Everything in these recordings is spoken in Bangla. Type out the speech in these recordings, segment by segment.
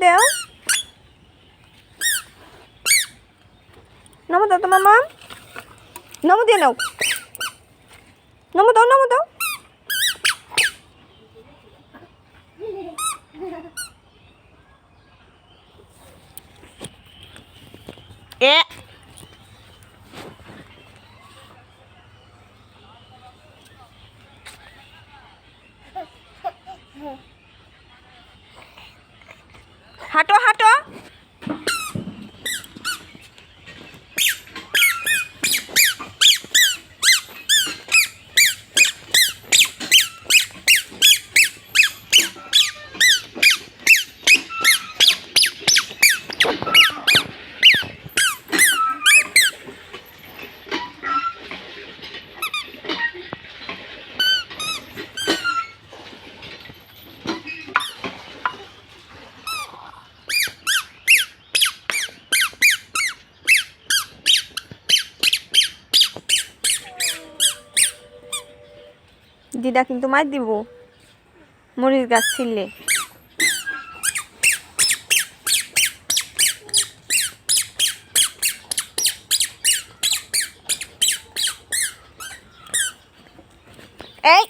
দাও নমো দাও তো মামা নমো দিয়ে নাও নমো দাও এ হাঁটো হাঁটো দিদা কিন্তু মার দিব মরিচ গাছ ছিললে এই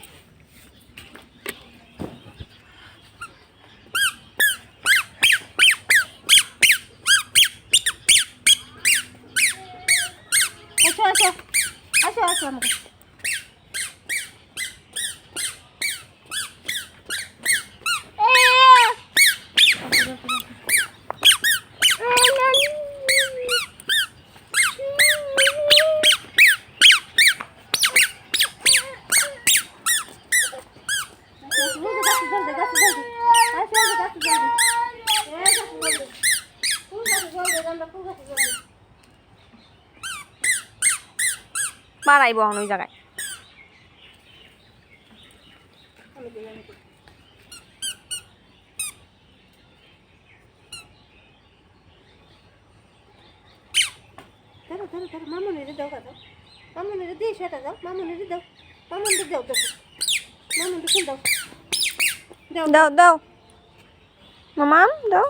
আসো আমাকে পারাইব এখন ওই জায়গায় মামুনিরে দাও মামুনিরে দিয়ে সেটা দাও মামুনিরে দাও মামুনিরে দাও মামুনিরে দাও দাও দাও মামাম দাও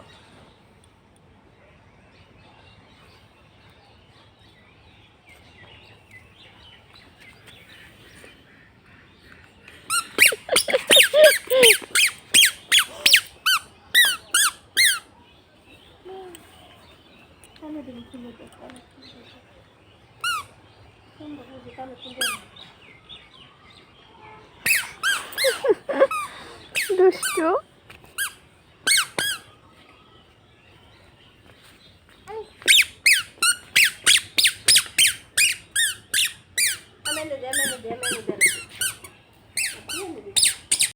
দুষ্টু